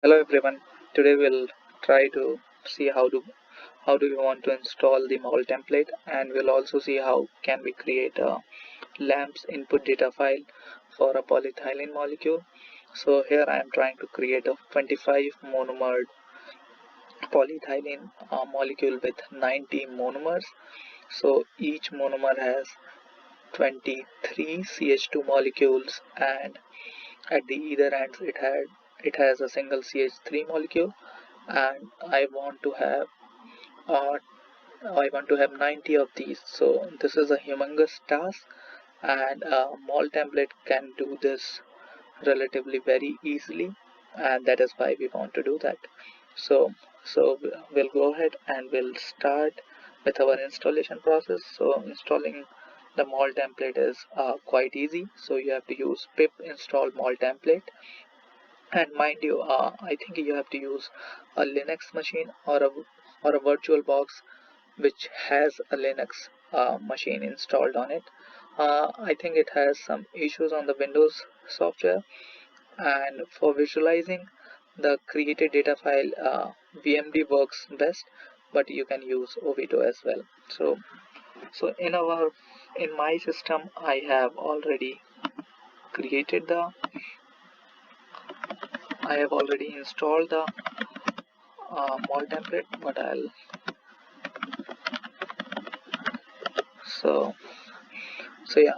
Hello everyone. Today we'll try to see how do we want to install the Moltemplate, and we'll also see how can we create a LAMMPS input data file for a polyethylene molecule. So here I am trying to create a 25 monomer polyethylene molecule with 90 monomers. So each monomer has 23 CH2 molecules, and at the either ends it has a single CH3 molecule, and uh, I want to have 90 of these. So this is a humongous task, and Moltemplate can do this relatively very easily, and that is why we want to do that. So we'll go ahead and we'll start with our installation process. So installing the Moltemplate is quite easy. So you have to use pip install Moltemplate, and mind you, I think you have to use a Linux machine or a virtual box which has a Linux machine installed on it. I think it has some issues on the Windows software, and for visualizing the created data file, VMD works best, but you can use OV2 as well. So in my system, created the I have already installed the Moltemplate, but I'll so So yeah,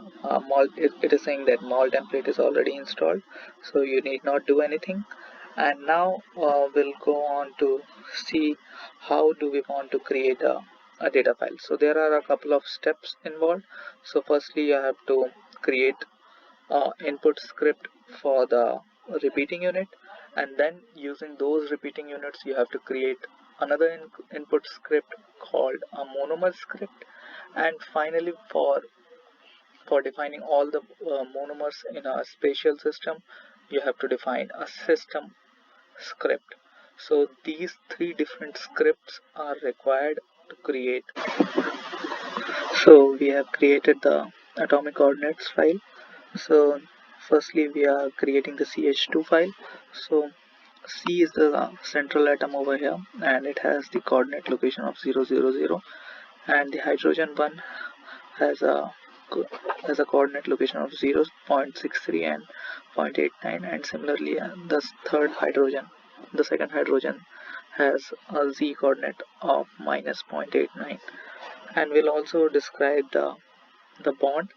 it is saying that Moltemplate is already installed, so you need not do anything. And now we'll go on to see how do we want to create a data file. So there are a couple of steps involved. So firstly, you have to create input script for the repeating unit, and then using those repeating units, you have to create another input script called a monomer script. And finally, for defining all the monomers in a spatial system, you have to define a system script. So these three different scripts are required to create. So we have created the atomic coordinates file. So firstly we are creating the CH2 file. So C is the central atom over here, and it has the coordinate location of 0, 0, 0, and the hydrogen one has a has a coordinate location of 0.63 and 0.89, and similarly the second hydrogen has a z coordinate of minus 0.89. And we'll also describe the bond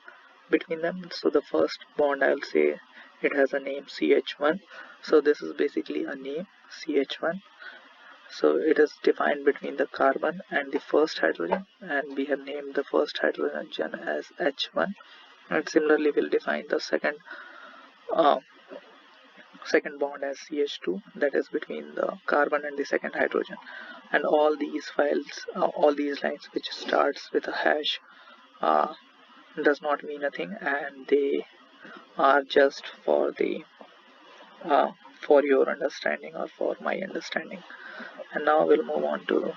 between them. So the first bond, I'll say it has a name CH1. So this is basically a name CH1. So it is defined between the carbon and the first hydrogen, and we have named the first hydrogen as H1. And similarly we'll define the uh, second bond as CH2, that is between the carbon and the second hydrogen. And all these lines which starts with a hash uh, does not mean a thing, and they are just uh, for your understanding or for my understanding. And now we'll move on to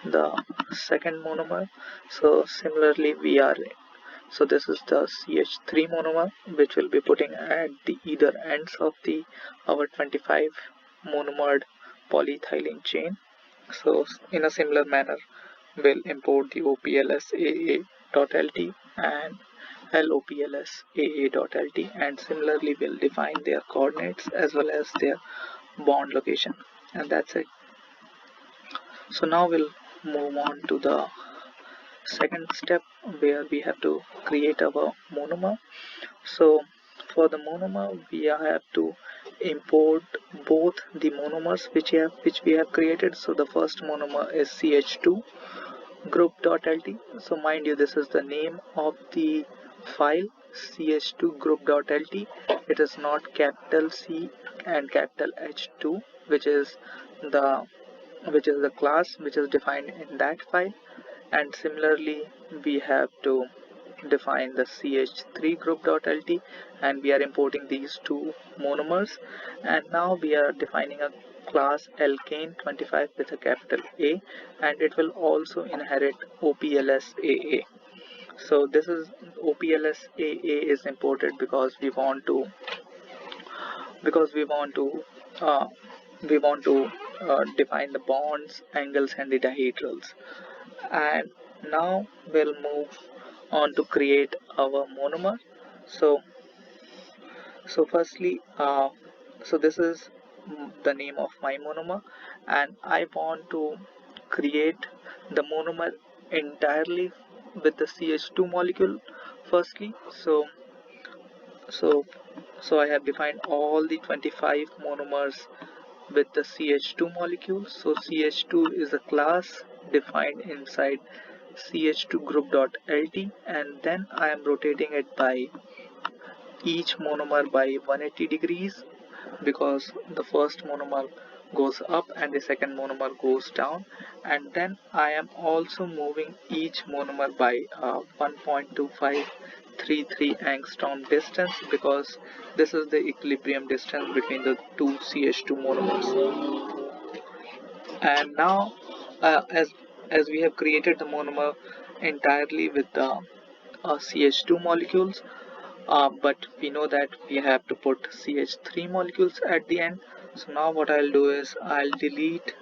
the second monomer. So similarly so this is the CH3 monomer, which will be putting at the either ends of the our 25 monomered polyethylene chain. So in a similar manner, we'll import the OPLS-AA.LT and LOPLS-AA.LT, and similarly we'll define their coordinates as well as their bond location, and that's it. So now we'll move on to the second step, where we have to create our monomer. So for the monomer, we have to import both the monomers which we have created. So the first monomer is CH2 group.lt. So mind you, this is the name of the file, ch2 group.lt. It is not capital C and capital H2, the which is the class which is defined in that file. And similarly we have to define the ch3 group.lt, and we are importing these two monomers. And now we are defining a class alkane 25 with a capital A, and it will also inherit OPLS-AA. So this is OPLS-AA is imported because we want to uh, we want to define the bonds, angles, and the dihedrals. And now we'll move on to create our monomer. So firstly, so this is the name of my monomer, and I want to create the monomer entirely with the CH2 molecule firstly. So I have defined all the 25 monomers with the CH2 molecule. So CH2 is a class defined inside CH2 group.lt, and then I am rotating it by each monomer by 180 degrees, because the first monomer goes up and the second monomer goes down. And then I am also moving each monomer by 1.2533 angstrom distance, because this is the equilibrium distance between the two CH2 monomers. And now as we have created the monomer entirely with the CH2 molecules, but we know that we have to put CH3 molecules at the end. So now what I'll do is I'll delete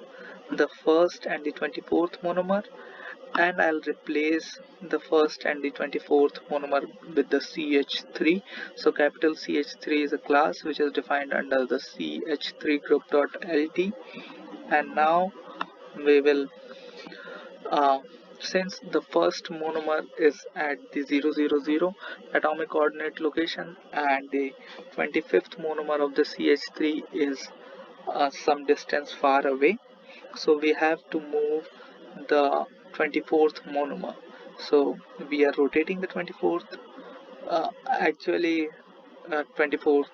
the first and the 24th monomer, and I'll replace the first and the 24th monomer with the CH3. So capital CH3 is a class which is defined under the CH3 group.lt. And now we will uh, since the first monomer is at the 000 atomic coordinate location and the 25th monomer of the CH3 is some distance far away, so we have to move the 24th monomer. So we are rotating the 24th. Actually, 24th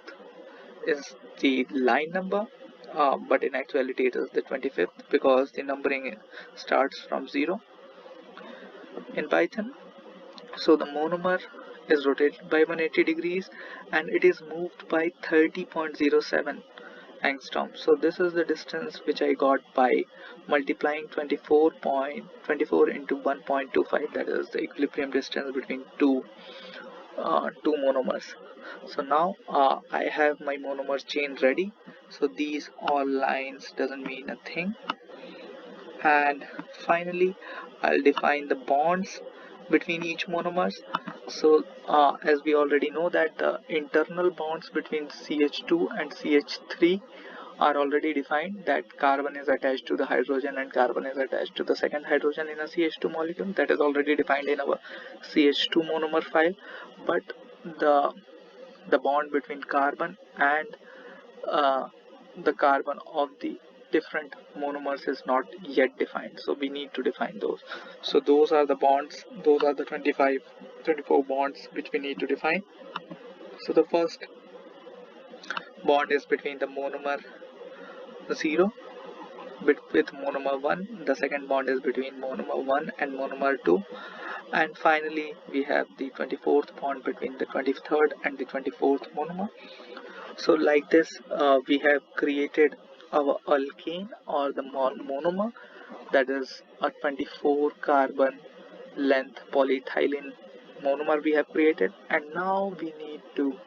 is the line number, but in actuality it is the 25th, because the numbering starts from 0 in Python. So the monomer is rotated by 180 degrees and it is moved by 30.07 angstrom. So this is the distance which I got by multiplying 24.24 into 1.25, that is the equilibrium distance between two monomers. So now I have my monomer chain ready. So these all lines doesn't mean a thing. And finally I'll define the bonds between each monomers. So as we already know that the internal bonds between CH2 and CH3 are already defined, that carbon is attached to the hydrogen and carbon is attached to the second hydrogen in a CH2 molecule. That is already defined in our CH2 monomer file. But the bond between carbon and uh, the carbon of the different monomers is not yet defined, so we need to define those. So those are the bonds, those are the 24 bonds which we need to define. So the first bond is between the monomer 0 with monomer 1, the second bond is between monomer 1 and monomer 2, and finally we have the 24th bond between the 23rd and the 24th monomer. So like this we have created our alkane or the monomer, that is a 24 carbon length polyethylene monomer we have created. And now we need to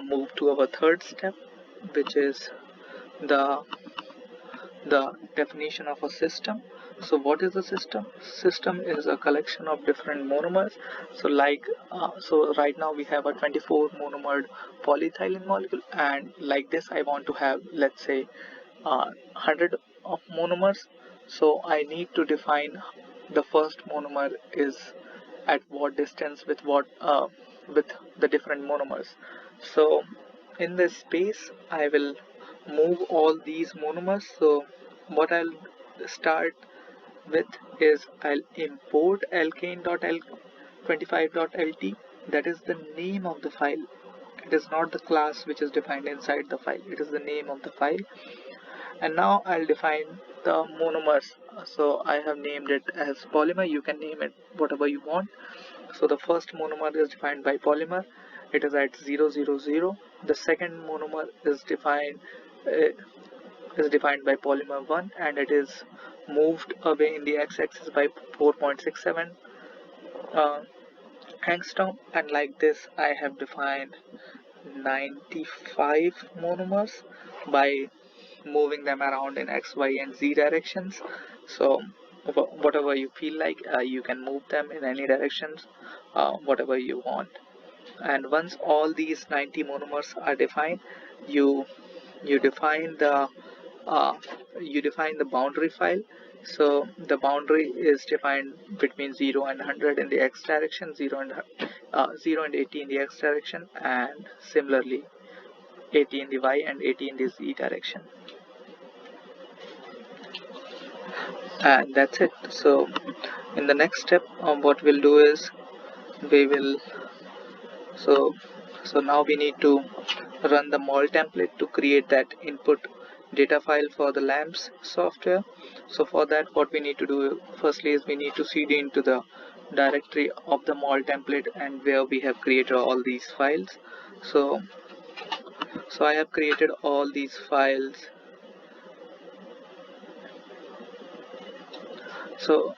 move to our third step, which is the definition of a system. So what is a system? System is a collection of different monomers. So so right now we have a 24 monomered polyethylene molecule, and like this I want to have, let's say, 100 of monomers. So I need to define the first monomer is at what distance with what with the different monomers. So in this space I will move all these monomers. So what I'll start with is I'll import alkane.l25.lt. that is the name of the file. It is not the class which is defined inside the file, it is the name of the file. And now I'll define the monomers. So I have named it as polymer, you can name it whatever you want. So the first monomer is defined by polymer, it is at 000. The second monomer is defined by polymer 1 and it is moved away in the x-axis by 4.67 angstrom. And like this I have defined 95 monomers by moving them around in X, Y, and Z directions. So whatever you feel like, you can move them in any directions, whatever you want. And once all these 90 monomers are defined, you you define the uh, you define the boundary file. So the boundary is defined between 0 and 100 in the X direction, 0 and 80 in the X direction, and similarly 80 in the Y and 80 in the Z direction. And that's it. So in the next step, what we'll do is we will so so now we need to run the Moltemplate to create that input data file for the lamps software. So for that, what we need to do firstly is we need to cd into the directory of the Moltemplate and where we have created all these files. So I have created all these files. So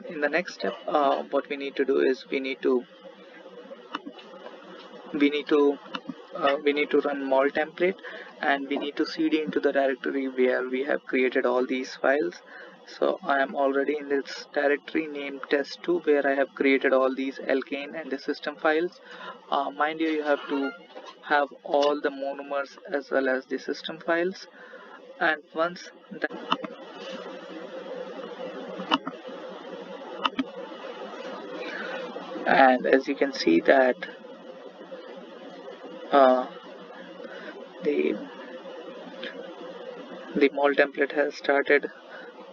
in the next step, what we need to do is we need to run Moltemplate, and we need to cd into the directory where we have created all these files. So I am already in this directory named test2 where I have created all these alkane and the system files. Mind you, you have to have all the monomers as well as the system files. And once that, and as you can see that uh, the Moltemplate has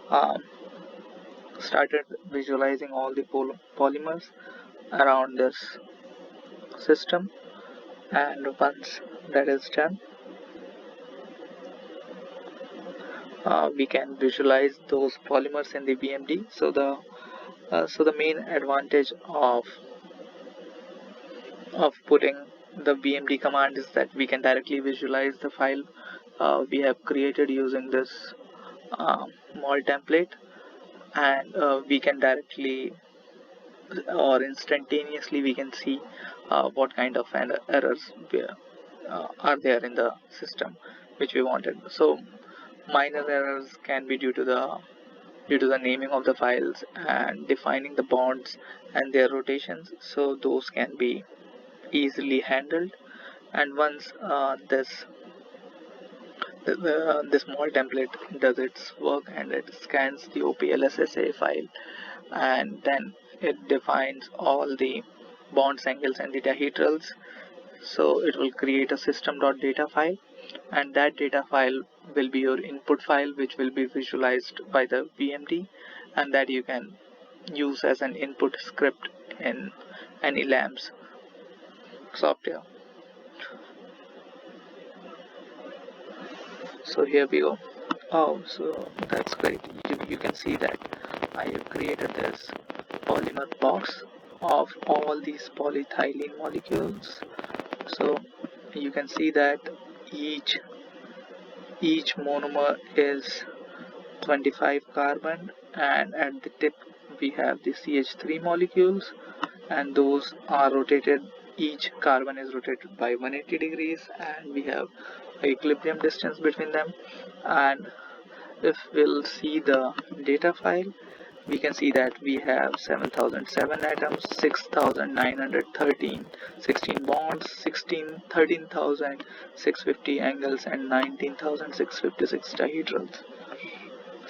um, started visualizing all the polymers around this system. And once that is done, we can visualize those polymers in the VMD. So the main advantage of putting the VMD command is that we can directly visualize the file we have created using this Moltemplate, and we can directly or instantaneously we can see what kind of errors are there in the system which we wanted. So minor errors can be due to the naming of the files and defining the bonds and their rotations, so those can be easily handled. And once this Moltemplate does its work and it scans the OPLSSA file, and then it defines all the bonds, angles, and the dihedrals. So it will create a system.data file, and that data file will be your input file, which will be visualized by the VMD, and that you can use as an input script in any LAMMPS software. So here we go. Oh, so that's great. You can see that I have created this polymer box of all these polyethylene molecules. So you can see that each monomer is 25 carbon, and at the tip we have the CH3 molecules, and those are rotated. Each carbon is rotated by 180 degrees, and we have equilibrium distance between them. And if we'll see the data file, we can see that we have 7007 atoms, 6913, 16 bonds, 13,650 angles, and 19,656 dihedrals.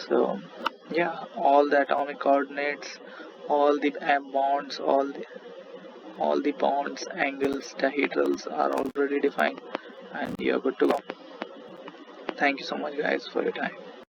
So yeah, all the atomic coordinates, all the bonds, all the bonds, angles, dihedrals are already defined, and you're good to go. Thank you so much guys for your time.